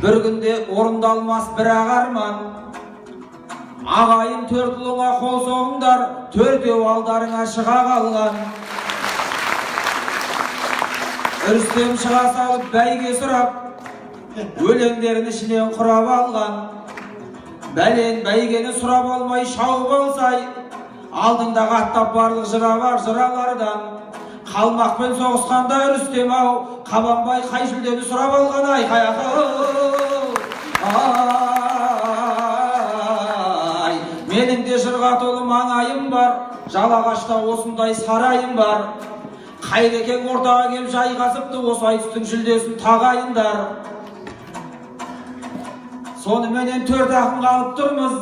Bir günde orundalmaz birak arman. Ağayın törtülüğüne kol soğunlar, törteu aldarına çığa kalgan. Rüstem çığa salıp bәйге sұрап, өлеңдерін ішінен құрап алған. Бәлен бәйгені сұрап алмай шауып алсай, алдында қаттап барлық жыра бар жыралардан. Қалмақпен соғысқанда Рүстем ау, Қабанбай қай жүлдені сұрап алған ай қаяқы. Менің де жырға толы маңайым бар, Жалағашта осындай сарайым бар. Қайрекең ортаға келіп жайғасыпты, осы айтыстың жүлдесін тағайындар. Соныменен 4 ақын қалып тұрмыз.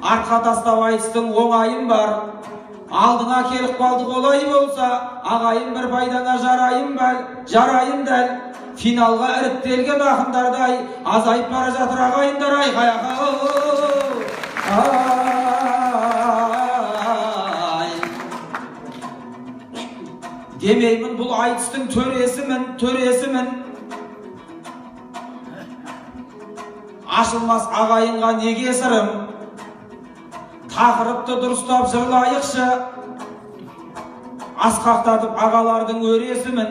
Арқа тастап айтыстың оңайым бар. Алдыңа келіп қалдық олай болса, ағайым бір пайдана жарайым дәл. Финалға іріктелген ақындардай, азайып бара жатыр ағайындар ай қаяқы. Демеймін бұл айтыстың төресімін. Ашылмас ағайынға неге сырым? Тақырыпты дұрыстап жырлайықшы. Асқақтатып ағалардың өресімін.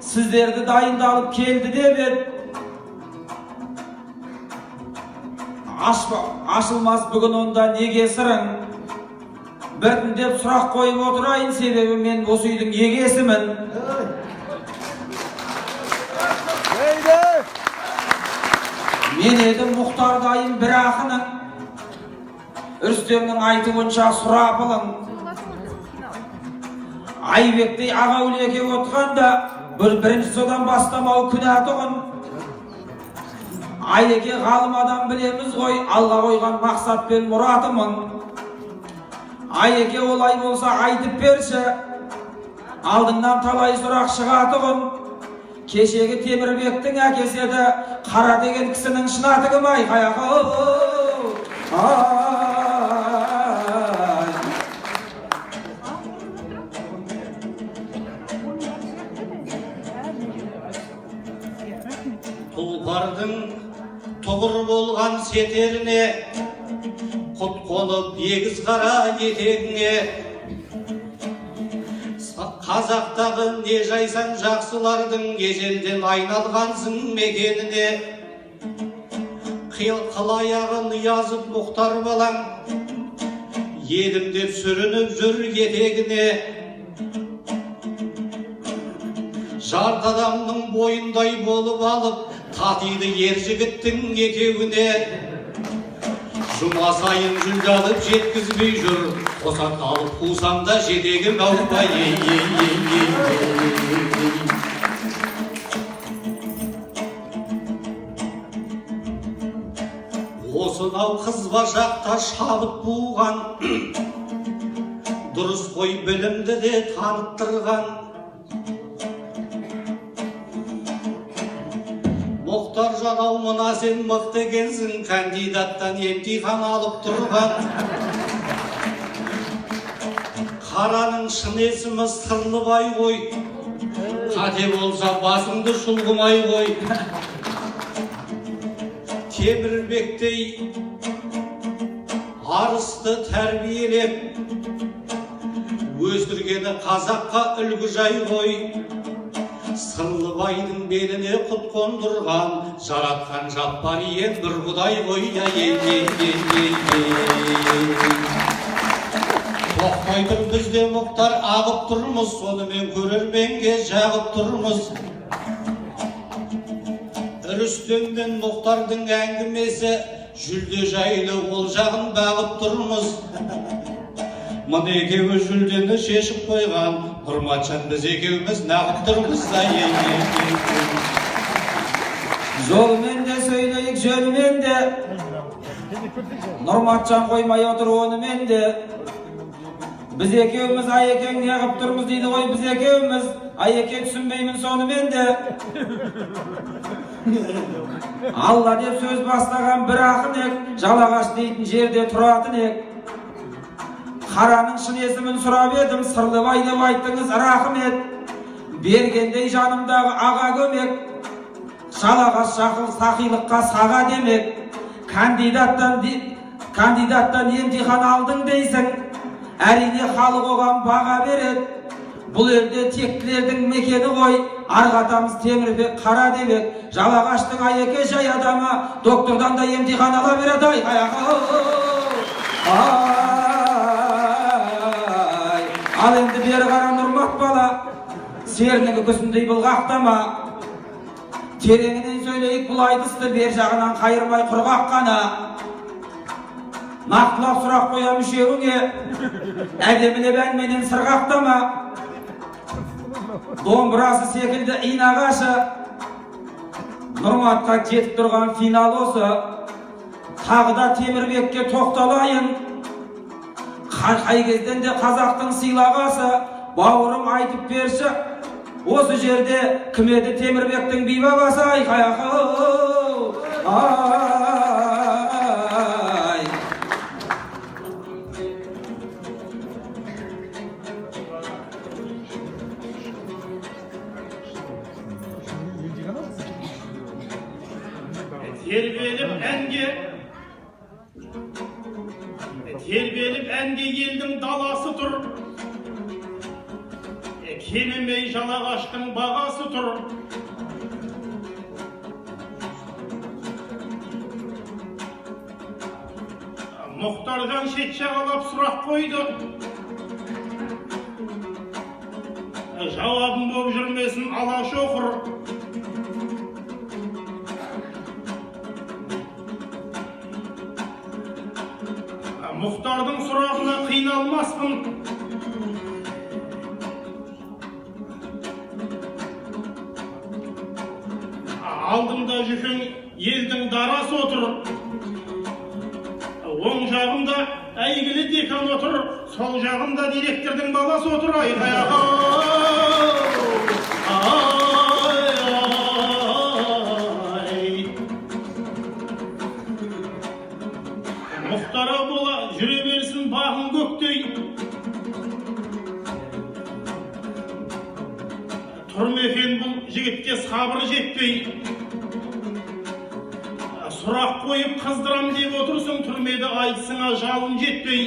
Сіздерді дайындалып келді деп ед. Ашылмас бүгін онда неге сырың? Біртіндеп сұрақ қойып отырайын, себебі мен осы үйдің егесімін. Мен едім Мұхтар дайым бір ақының, Рүстемнің айтуынша сұрапылың. Айбектей аға өлеке отқанда, бірінші содан бастамау күнәтұғын. Айеке ғалым адам білеміз ғой, алға қойған мақсат пен мұратымын. Айеке олай болса айтып берші, алдыңнан талай сұрақ шығатұғын. Кешегі Темірбектің әкесі еді, Қара деген кісінің шынаты кім ай қаяқы. Тұлпардың тұғыр болған сетеріне, құт қонып егіз қара етегіне, Қазақтағы не жайсан жақсылардың ежелден айналғансың мекеніне. Қыл аяғын язып Мұхтар балаң, едім деп сүрініп жүр етегіне. Жарты адамның бойындай болып алып, татиды ер жігіттің екеуіне. Жұма сайын жүлде алып жеткізбей жүр, қосат алып қусамда жетегім аупай. Осынау қызбашақта шабыт буған, дұрыс қой білімді де таныттырған. Мұхтар жанау мына сен мықты екенсің, кандидаттан емтихан алып тұрған. Қараның шын есімі Сырлыбай ғой, қате болса басыңды шұлғымай ғой. Темірбектей арысты тәрбиелеп, өсіргені қазаққа үлгі жай ғой. Сырлыбайдың беліне құт қондырған, жаратқан жаппар иен бір құдай ғой. Тоқтайтын бізде Мұхтар ағып тұрмыз, сонымен көрерменге жағып тұрмыз. Рүстем мен Мұхтардың әңгімесі жүлде жайлы, ол жағын бағып тұрмыз. Мұны екеуі жүлдені шешіп қойған, Нұрматжан біз екеуміз нағып тұрмыз. Жолымен де сөйлейік, жөнімен де. Нұрматжан қоймай отыр онымен де. Біз екеуміз Айекең неғып тұрмыз дейді ғой, біз екеуміз. Айеке түсінбеймін сонымен де. Алла деп сөз бастаған бір ақын ек, Жалағаш дейтін жерде тұратын ек. Қараның шын есімін сұрап едім, Сырлыбай деп айттыңыз рахмет. Бергендей жанымдағы аға көмек. жалағаш жақыл сақилыққа саға демек, кандидаттан емтихан алдың дейсің, әрине халық оған баға береді. Бұл елде тектілердің мекені ғой, арғатамыз Темірбек қара демек, жалағаштың айеке жай адамы доктордан да емтихан ала береді. Ал енді бері қара Нұрмат бала, серінің үкісіндей бұлғақтама. Тереңінен сөйлейік бұл айтысты, бер жағынан қайырмай құрғақ қана. Нақтылап сұрақ қоям үшеуіңе, әдемілеп әнменен сырғақтама. Домбырасы секілді инағашы, Нұрматқа кетіп тұрған финал осы. Тағы да Темірбекке тоқталайын. Қай кезден де қазақтың сыйлағасы, бауырым айтып берші, осы жерде кім еді Темірбектің бейбабасы? Тербеліп әнге елдің даласы тұр, кемемей жалағаштың бағасы тұр. Мұхтаржан шет жағалап сұрақ қойды, жауабым боп жүрмесін алашоқыр. Мұхтардың сұрағына қиналмаспын. Алдымда жүкең елдің дарасы отыр. Оң жағымда әйгілі декан отыр. Сол жағымда директордың баласы отыр. Мұхтара бола жүре берсін бағын көктей. Тұрмекен бұл жігітке сабыры жетпей. Сұрақ қойып қыздырам деп отырсың, түрмеді айтысыңа жалын жетпей.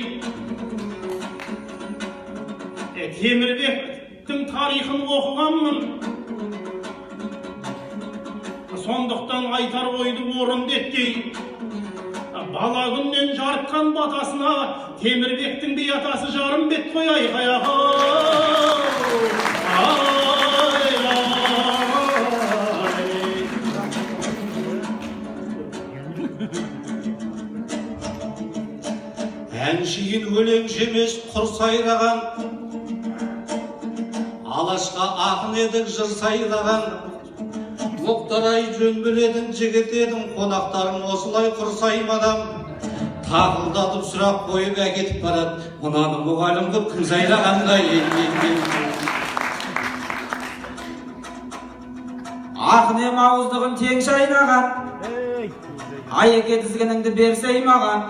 Темірбектің тарихын оқығанмын. Сондықтан айтар ойды орынды еткей. Бала күннен жарыққан батасына Темірбектің биятасы жарым бет қояй. Әншейін өлең жемес құр сайраған, алашқа ақын едік жыр сайраған. Мұқтарай жөн білетін жігіт едім, қонақтарым осылай құрсаймадам. Тақылдатып сұрақ қойып әкетіп барады, мынаны мұғалім қып кім сайрағандай. Ақынем ауыздығын тең шайнаған, айеке тізгініңді берсей маған.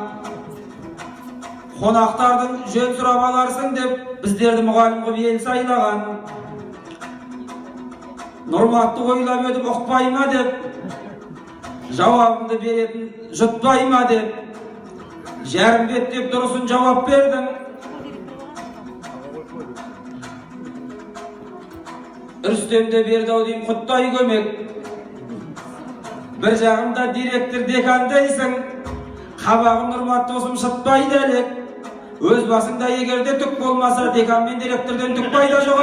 Қонақтардың жөн сұрап аларсың деп, біздерді мұғалім қып ел сайлаған. Нұрматты ойлап өтіп ұқпай ма деп, жауабымды беретін жұтпай ма деп, жарым бет деп дұрысын жауап бердің. Үрстемде берді-ау дейм құттай көмек. Бір жағымда директор декан дейсің, қабағым Нұрмат досым шытпайды әлек. Өз басыңда егерде түк болмаса, декан мен директорден түк пайда жоқ.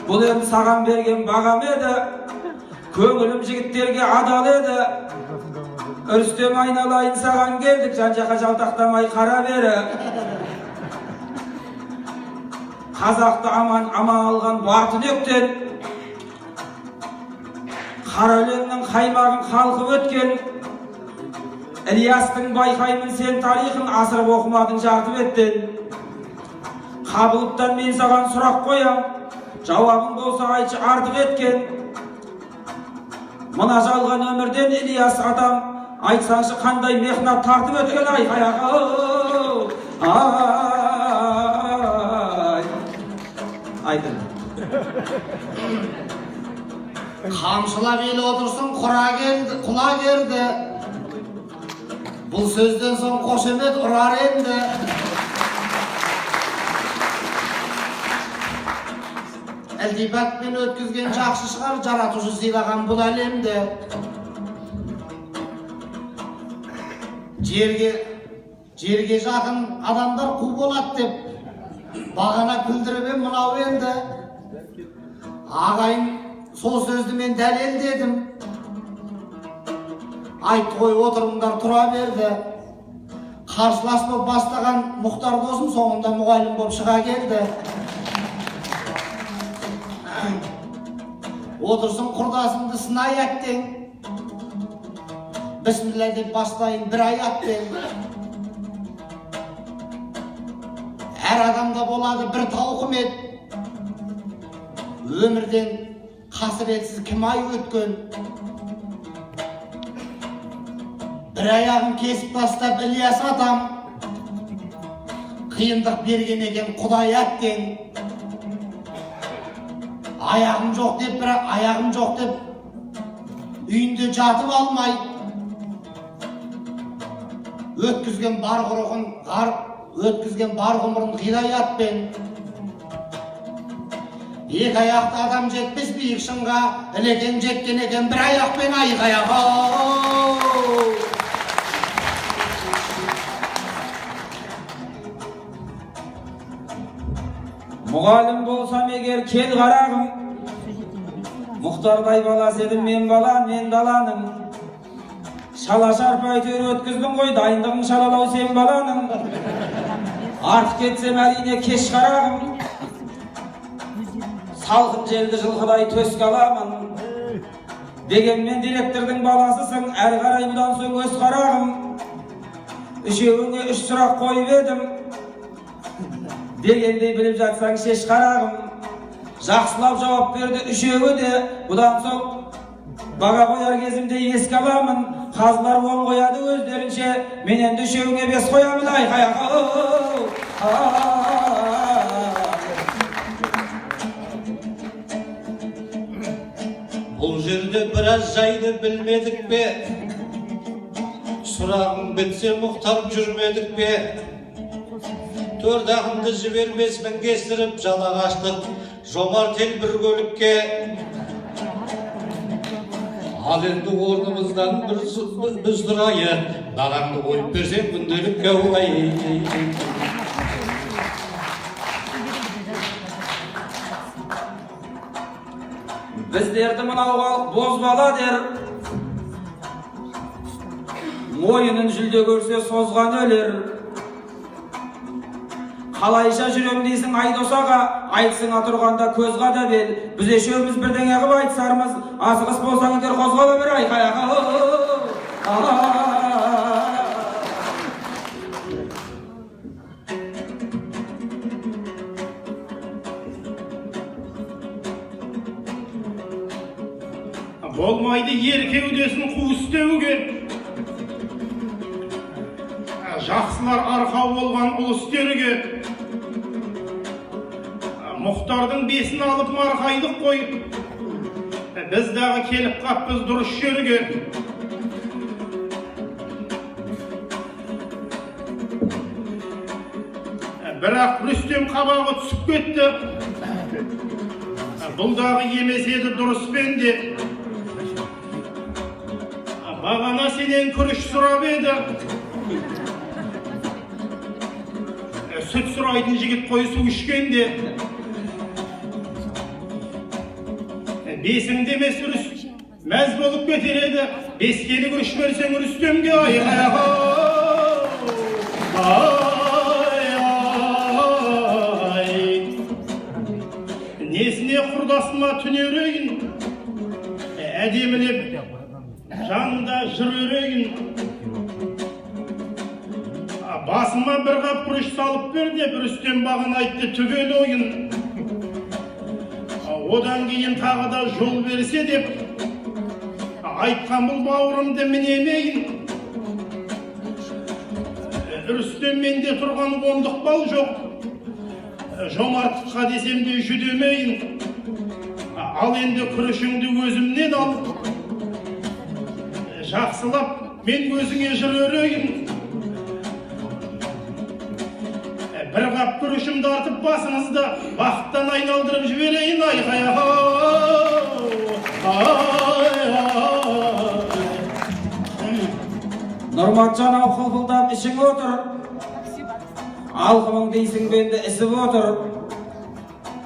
Бұл енді саған берген бағам еді, көңілім жігіттерге адал еді. Үрстем айналайын саған келдік, жан-жаққа жалтақтамай қара бері. Қазақты аман алған бартын өктен, қара өлеңнің қаймағын қалқып өткен. Ілиястың байқаймын сен тарихын, асырып оқымадың жарты беттен. Қабылыптан мен саған сұрақ қоям, жауабың болса айтшы артық еткен. Мына жалған өмірден Ілияс адам, айтсаңшы қандай мехнат тартып өткен. Айтын, Kamşılap eli otursun, kula geldi. Bu sözden son koşemet urar endi. Eldibat men ötküzgen çakşı çıkar, jaratuşu sıylagan bul alemde. Jerge jakın adamlar ku bolat dep bagana küldürüp mınav endi. Ağayın sol sözdü men dəlel dedim. Ayt koy oturumlar tura berdi. Karşılaşma başlagan Muhtar dosum soňunda mugalim bolup çıga geldi. Otursun kurdasımdı sınay ettin. Bismillah deyip başlayın bir ayat ben. Her adamda boladı bir tavukım et. Ömürden hasretsiz kim ay ötken. Bir ayağım kesip tastab İlyas atam. Kıyındık bergen eken Kuday ettin. Ayağım yok deyip ayağım yok deyip üyünde jatıp almay. Ötküzgen bar gumurun hidayat ben. Bir ayakta adam jetmez bir şınga, elegen jetken eken bir ayak ben ayık ayak. Mugalim bolsam eger kel karagım. Muhtarday balası edim men bala, men dalanım. Şala şarpay tör ötküzdün koy, dayındığın şalalaw sen balanım. Artık ketsem aline keş karagım. Salgın jeldi жылkıday tösk alamın. Degen men direktorдың balasısın, er karay budan soň öz karagım. Üçeğine 3 surak koyup edim. Degende bilip жатсаң şeş karagım. Jakşylap jogap berdi üçeği de. Budan soň baga koyar kezimde eski alamın. Kazlar 10 koyady özlerinçe. Men endi üçeğine 5 koyamyn aykayak. Bu jerde biraz jaydı bilmedik be. Surağım bitse muhtar jürmedik be. Tördağımды jibermesmen kestirip jalagaçtık. Jomart el bir gölükke. Al endi ornumuzdan biz durayı. Dağamды koyup bersen gündelikke ulay. Bizlerdi mınav bozbala der. Moyunun jülde görse sozgan öler. Kalayşa jürem deysin Aydosaga, aytsyňa turganda köz gada bel. Biz eşeğimiz birdeňe gyp aytsarmyz, asygys bolsaň eger kozgala ber aykayak. Bolmaydı yer kevdesin kuğustöwüge. Jaksylar arka bolgan ulustöwüge. Muhtardyň besini alıp markaydyk koy. Biz dağı kelip kapyz duruş ýerige. Birak Rüstem kabagy tüsüp ketdi. Bul dağı yemeseydi durus bendi. Bagana senen kürüş surap edi. Süt suraydın jigit koyu su içkendi. Besin demes mez bolup getiredi. Beskeni kürüş versen Rüstemge ay ayağa. Ay. Nesine kurdasına tünereyin. Edemilip janında jüröreyin. Basıma bir kap kuruş salıp berdi, Rüstem bagın aytdı tügel oyun. Odan keyin tağı da jol berse dep, aytkan bul bawrumda minemeyin. Rüstem mende turgan gonduk bal jok. Жомарттыққа десем де жүдемейін. Ал енді күрішіңді өзімнен ал. Жақсылап мен өзіңе жыр өрейін. Бір қап күрішімді артып басыңызда бақыттан айналдырып жіберейін. Нұрматжан ау қылпылдап ішің отыр. Алқымың дейсің бенді ісіп отыр.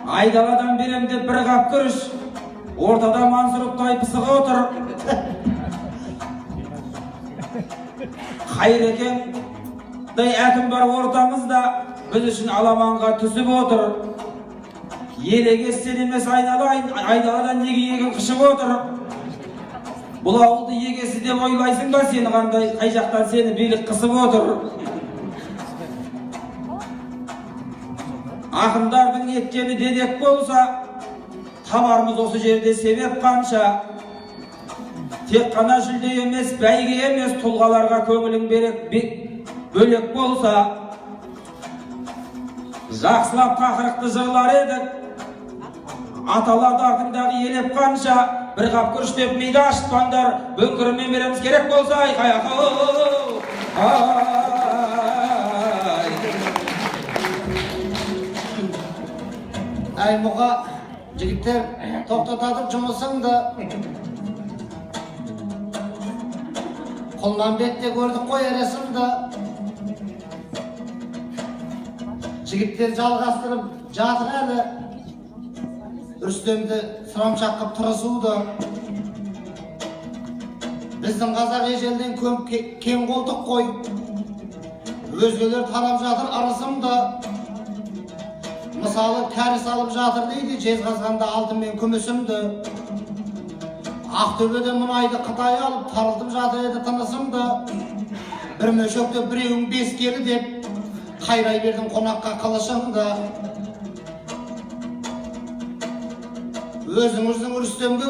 Айдаладан берем деп бір қап күріш, ортада Мансұрыптай пысық отыр. Қайрекеңдей әкім бар ортамызда, біз үшін аламанға түсіп отыр. Елегес сен емес айдаладан неге егін қышып отыр. Бұл ауылды егесі деп ойлайсың ба сені, қандай қай жақтан сені билік қысып отыр. Ақындардың еткені дедек болса, табармыз осы жерде себеп қанша. Тек қана жүлде емес, бәйге емес, тұлғаларға көңілің бөлек болса. Жақсылап тақырықты жырлар едік, аталарды артындағы елеп қанша. Бір қап күріш деп миды ашытпаңдар, бөңкірімен береміз керек болса. Әй мұға, жігіттер, тоқтатадық жұмысыңды. Құлманбетте көрдік қой әресімді. Жігіттер жалғастырып жатыр әлі. Рүстемді сұрамшақ қып тұрысуды. Біздің қазақ ежелден кем қолдық қой. Өзгелер талап жатыр арысымды. Мысалы, кәріс алып жатыр дейді, жезқазғанда алтынмен күмісімді. Ақтөбеде мұнайды Қытай алып, тарылтып жатыр еді тынысымды. Бір мөшекте біреуің 5 келі деп, қайрай бердің қонаққа қылышымды. Өзіңіздің Рүстемге,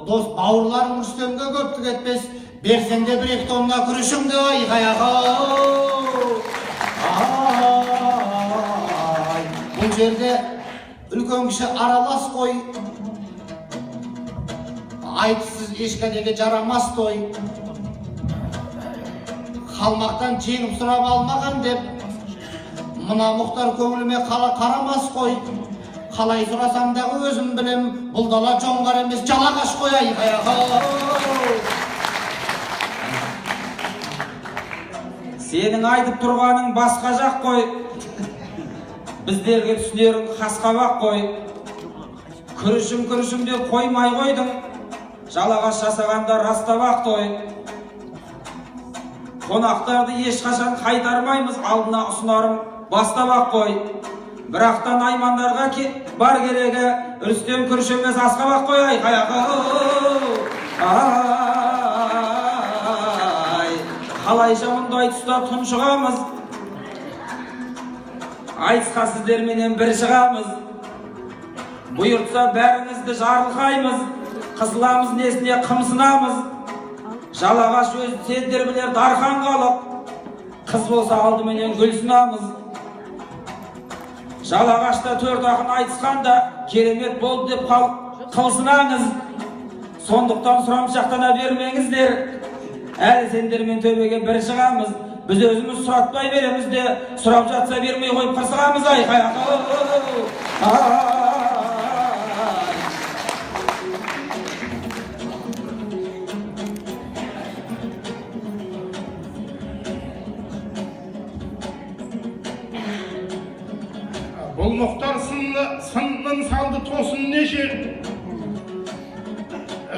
дос бауырларың Рүстемге көптік етпес, берсеңде 1-2 тонна күрішіңді айқаяға. Бұл жерде үлкен кіші аралас қой, айтсыз ешкәдеге жарамас той. Қалмақтан жеңіп сұрап алмаған деп, мына мұхтар көңіліме қарамас қой. Қалай сұрасам дағы өзім білем, бұл дала жоңғар емес жалағаш қой айқаяға. Сенің айтып тұрғаның басқа жақ қой, біздерге түсінерің қасқабақ қой. Күрішім деп қоймай қойдың, жалағаш жасағанда растабақ той. Қонақтарды ешқашан қайтармаймыз, алдына ұсынарым бастабақ қой. Бірақтан аймандарға бар керегі, Рүстем күріш емес асқабақ қой айқаяға. Қалайша мұндай тұста тұншығамыз, айтысқа сіздерменен бір шығамыз. Бұйыртса бәріңізді жарылқаймыз, қысыламыз несіне қымсынамыз. Жалағаш өз сендер білер дархан қалық, қыз болса алдыменен гүл сынамыз. Жалағашта 4 ақын айтысқанда керемет болды деп қылсынаңыз. Сондықтан сұрамшақтана бермеңіздер, әлі сендермен төбеге бір шығамыз. Біз өзіміз сұратпай береміз де, сұрап жатса бермей қойып қырсығамыз айқаяқа. Бұл мұхтар сынның салды тосын неше.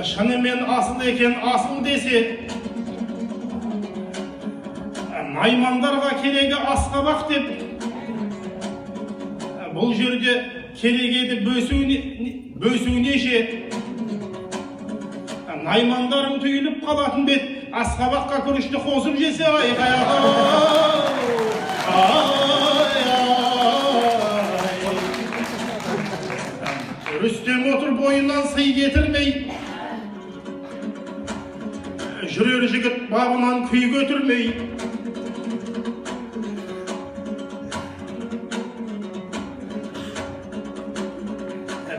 Шынымен асыл екен асыл десе. Наймандарға керегі асқабақ деп. Бұл жерде керегеді бөсу неше. Наймандарың түйіліп қалатын бет, асқабаққа күрішті қосып жесе айқаяға. Рүстем отыр бойынан сый кетірмей, жүрер жігіт бабынан күй көтірмей.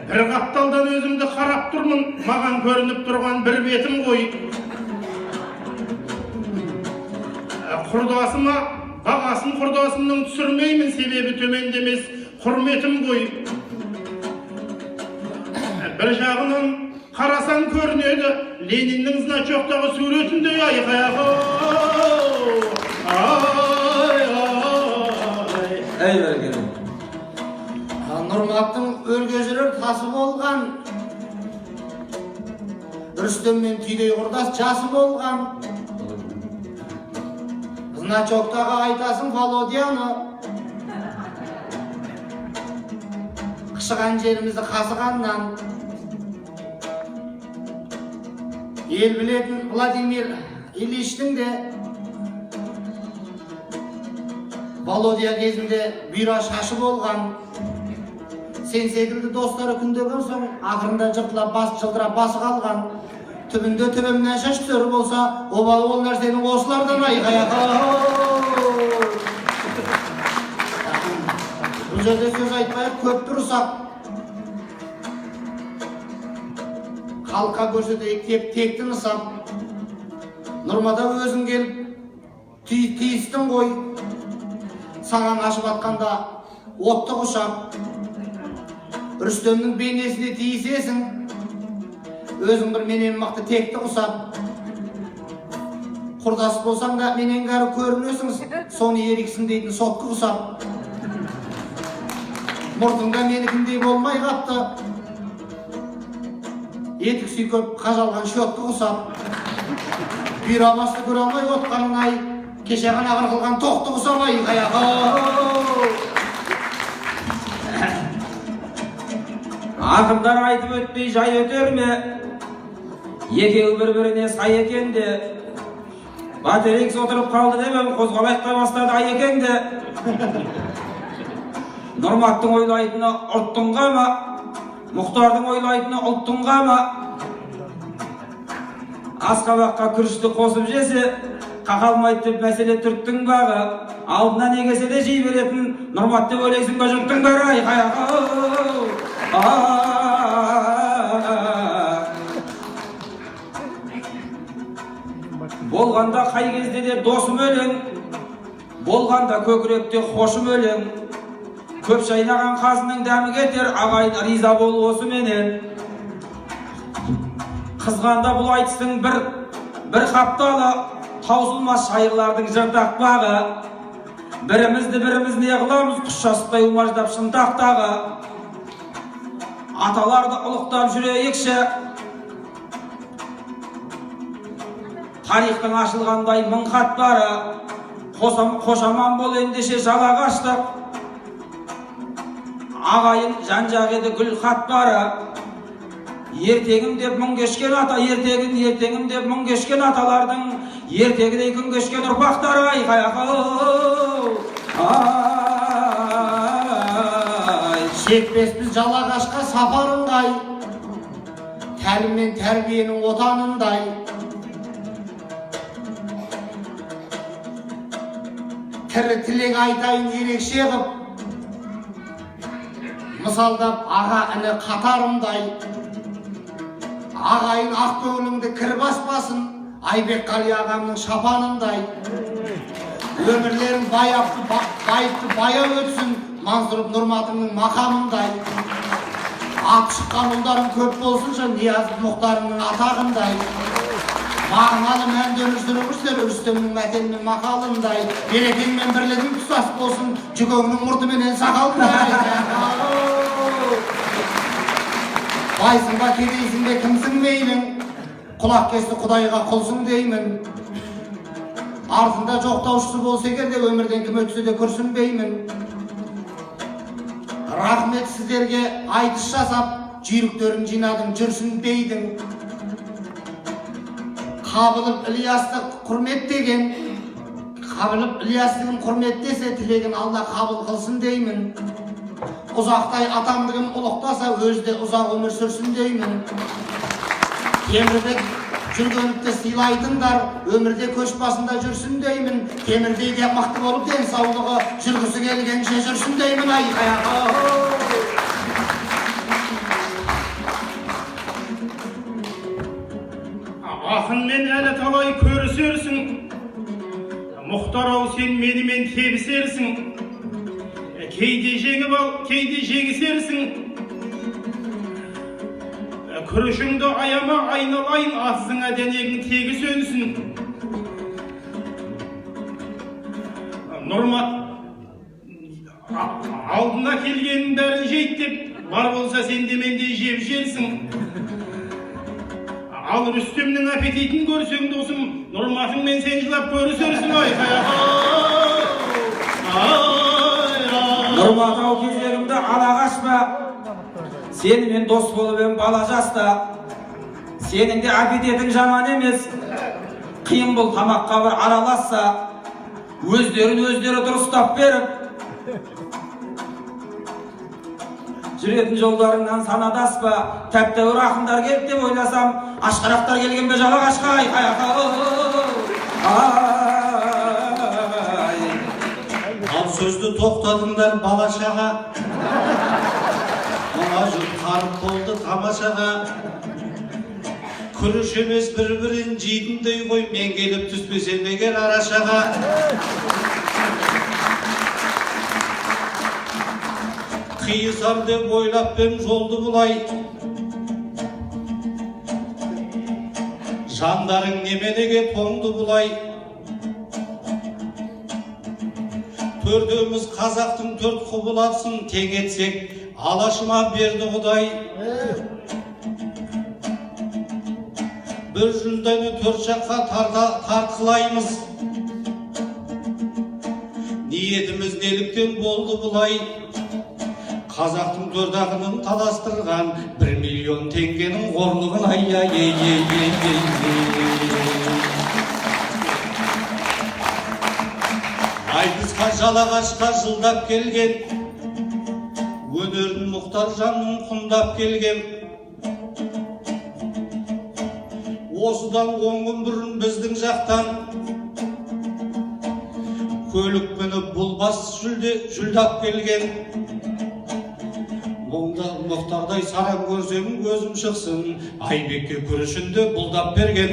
Bir qaпталдан өзімді қарап тұрмын, маған көрініп тұрған бір бетім ғой. Құрдасыма, бағасын құрдасымның түсірмеймін, себебі төмендемес құрметім ғой. Bir жағынан қарасаң көрінеді, Лениннің значоктағы суретіндей айқаяғы. Ey berkelim. Нұрматтың өрге жүрер тасы болған, Рүстеммен түйдей құрдас жасы болған. Значоктағы айтасың Володяны, қышыған жерімізді қасығаннан. Ел білетін Владимир Ильичтің де Володя кезінде бұйра шашы болған. Сен секілді достары күнде көрсең, ақырында жылдырап басы қалған. Түбінде төбемнен шаш түсер болса, обалы ол нәрсенің осылардан айқаяға. Бұл жерде сөз айтпайық, көп тұрсақ. Халыққа көрсетейік, текті нысап. Нұрмада өзің келіп, тиістің ғой. Саған ашып атқанда отты құшап. Рүстемнің бейнесіне тиісесің, өзің бір менен мақты текті құсап. Құрдас болсаң да менен кәрі көрінесің, соны еріксің дейтін сотқы құсап. Мұртыңда менікіндей болмай қапты, етік сүйкөп қажалған шөтті құсап. Бұйрамасты көре алмай отқанын ай, кеше ғана қырқылған тоқты құсап ай қаяға. Ақындар айтып өтпей жай өтер ме? Екеуі бір-біріне сай екенде. Батерекс отырып қалды демем, қозғалайыққа бастады ай екенде. Нұрматтың ойлайтыны ұлттың қама, Мұхтардың ойлайтыны ұлттың қама. Асқабаққа күрішті қосып жесе, қақалмайды деп мәселе түрттің бағы. Алдына не кесе де жей беретін, Нұрмат деп ойлайсың ба жұрттың бәрі ай қаяға. Болғанда қай кезде де досым өлең, болғанда көкіректе қошым өлең. Көп шайнаған қазының дәмі кетер, ағайын риза бол осы менен. Қызғанда бұл айтыстың бір қапталы, таусылмас шайырлардың жыртақ бағы. Бірімізді біріміз не қыламыз, құс жасықтай умаждап шынтақтағы. Аталарды ұлықтап жүрейікші, тарихтың ашылғандай мың хаттары. Қошаман бол ендеше жалағаштық, ағайын жан-жақ еді гүл хаттары. Ертегім деп мың кешкен аталардың, ертегідей күн кешкен ұрпақтары айқаяқы. Шекпес біз жалағашқа сапарындай, тәлім мен тәрбиенің отанындай. Тірі тілек айтайын ерекше қып, мысалдап аға іні қатарымдай. Ағайын ақ көңіліңді кір баспасын, Айбек Қали ағамның шапанындай. Өмірлерің байыпты бая өтсін, Мансұрып Нұрматыңның мақамындай. Ат шыққан ұлдарың көп болсыншы, Ниязов Мұхтарыңның атағындай. Мағыналы мәнді өмірсіздер Рүстемнің мәтелінің мақалындай. Берекең мен бірлігің тұтас болсын, жүгеңнің мұрты менен сақалындай. Байсың ба кедейсің бе кімсің мейлің, құлақ кесті құдайға құлсың деймін. Артында жоқтаушысы болса егер де өмірден кім өтсе де күрсінбеймін. Рахмет сіздерге айтыс жасап, жүйріктерін жинадың жүрсін бейдің. Қабылып Ілиясты құрметтеген, Қабылып Ілиястығын құрметтесе тілегін Алла қабыл қылсын деймін. Ұзақтай атамдығын ұлықтаса өзде ұзақ өмір сүрсін деймін. Темірбек жүргенікті сыйлайтындар, өмірде көш басында жүрсін деймін. Темірдей де мықты болып денсаулығы жүргісі келгенше жүрсін деймін. sen menimen tebisersin. Кейде жеңіп ал, кейде жеңісерсің. Күрішіңді аяма, айналайын, асызыңа денегің тегі сөнсін. Нұрмат алдына келгенің бәрін жейт деп, бар болса сен де мендей жеп жерсің. Ал Рүстемнің аппетитін көрсең досым, Нұрматыңмен сен жылап көрісерсің. Нұрмат ау, кезерімді ала қашпа. Сенімен дос болып ем бала жаста. Сенің де аппетитің жаман емес. Қиын бұл тамаққа бір араласса, өздері дұрыстап беріп, жүретін жолдарыңнан санадаспа. Тәп-тәуір ақындар келіп деп ойласам, ашқарақтар келген бе жалағашқа. Ал сөзді тоқтадыңдар балашаға, мына жұрт қарып болды тамашаға. Күріш емес бір-бірін жейтіндей ғой, мен келіп түспесем егер арашаға. Қиысар деп ойлап бем жолды бұлай, жандарың неменеге тоңды бұлай. Төрдеміз қазақтың төрт құбыласын тең етсек, алашыма берді Құдай. Бір жүлдені төрт жаққа тартқылаймыз, ниетіміз неліктен болды бұлай. Қазақтың төрт ақынын таластырған 1 миллион теңгенің қорлығын Айдысқа жалағашқа жылдап келген, өнерін Мұхтар жанның құндап келген. Осыдан 10 күн бұрын біздің жақтан көлік мініп бұлбас жүлдап келген. Мұхтардай саран көрсем көзім шықсын, Айбекке күрішінде бұлдап берген.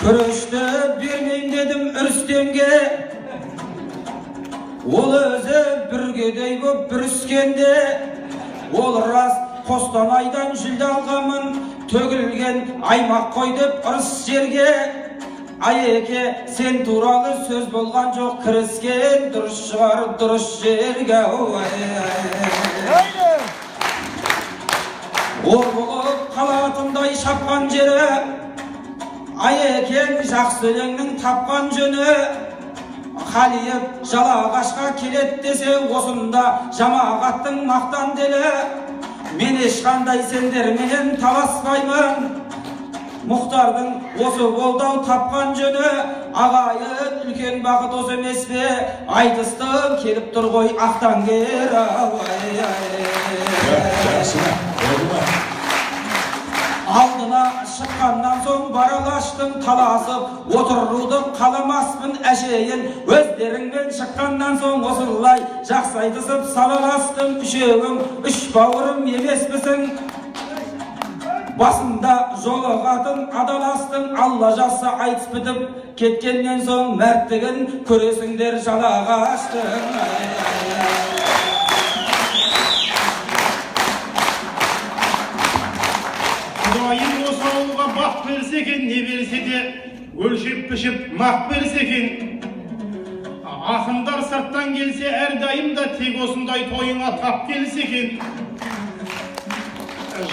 Күрішті бермейм дедім Рүстемге, ол өзі бүргедей боп бүріскенде. Ол рас Қостанайдан жүлде алғанмын, төгілген аймақ қой деп ұрыс жерге. Айеке, сен туралы сөз болған жоқ, кіріскен дұрыс шығар дұрыс жерге. Ор болып қалатындай шапқан жері, Айекең жақсы өлеңнің тапқан жөні. Қалиев жалағашқа келет десе, осында жамағаттың мақтан делі. Мен ешқандай сендерменен таласпаймын, Мұхтардың осы болдау тапқан жөні. Ағайын үлкен бақыт осы емес пе, айтыстың келіп тұр ғой ақтан кер. Алдына шыққаннан соң баралаштың, таласып отырудың қаламаспын әшейін. Өздеріңмен шыққаннан соң осылай жақсы айтысып салаластың. Үшеуің үш бауырым емеспісің, басында жолығатын адаластың. Алла жазса айтыс бітіп кеткеннен соң мәрттігін көресіңдер жалағаштың. Құдайым осы ауылға бақ берсе екен, не берсе де өлшеп-пішіп мақ берсе екен. Ақындар сырттан келсе, әрдайым да тек осындай тойыңа тап келсе екен.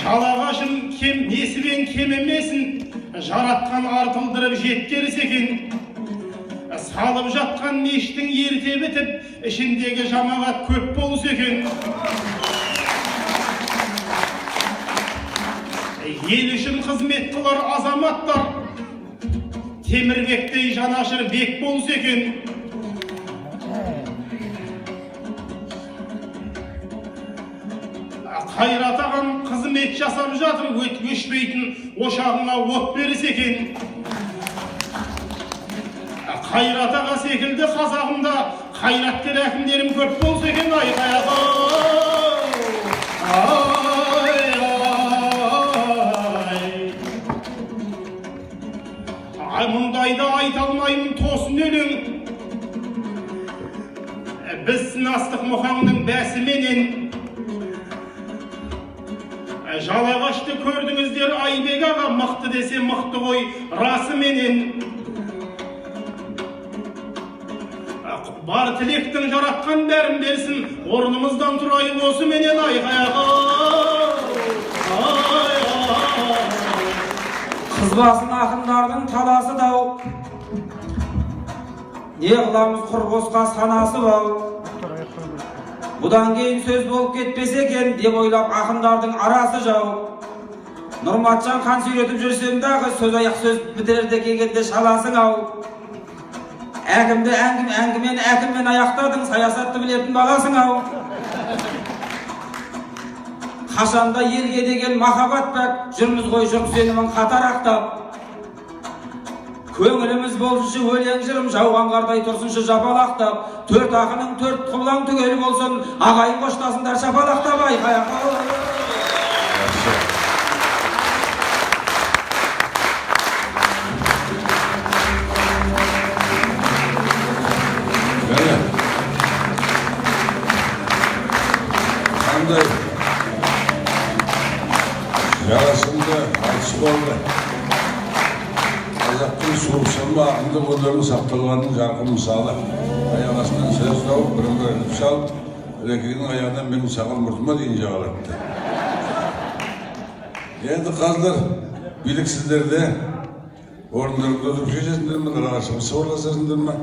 Жалағашым кем несібен кем емесін, жаратқан артылдырып жеткерсе екен. Салып жатқан мештің ерте бітіп, ішіндегі жамағат көп болса екен. Ел үшін қызмет қылар азаматтар, Темірбектей жанашыр бек болса екен. Қайрат ағам қызмет жасап жатыр, өшпейтін ошағыңа от берсе екен. Қайрат аға секілді қазағымда Hayratkar hakimlerim köp bolsa eken ay ayağa. Ay mundayda aytalmayım tosun ölüm. Biz Nastık Muhammad'ın bäsiminin Жалағашты көрдіңіздер Айбек аға мықты десе мықты ғой расыменен. Бар тілектің жаратқан бәрін берсін, орнымыздан тұрайық осыменен айғаяға. Қыз басын ақындардың таласы дау, не қыламыз құр босқа санасы бау. Бұдан кейін сөз болып кетпесе екен деп ойлап ақындардың арасы жау. Нұрматжан қан сүйретіп жүрсем дағы сөз аяқ сөз бітірерде келгенде шаласың ау. Әкімді әкіммен аяқтадың, саясатты білетін баласың ау. Қашанда елге деген махаббат бәк, жүрміз ғой жоқ сенімін қатар ақтап. Көңіліміз болсыншы өлең жырым, жауған қардай тұрсыншы жапалақтап. Төрт ақының төрт құлаң түгел болсын, ағайын қоштасындар шапалақтап айқаяқ. Қандай жарасымды айтыс болды. Қазақтың суықшама ақынды өнерінің сақталғанның жарқын мысалы. Аяғасынан сөз тауып, бірін-бірін салып, ілекеңнің аяғынан менің саған мұртыма дейін жағалатты. Енді қазір билік сіздерде орындарыңды отырып шешесіңдер ме, қырағашымыз сауырласасыңдар ма?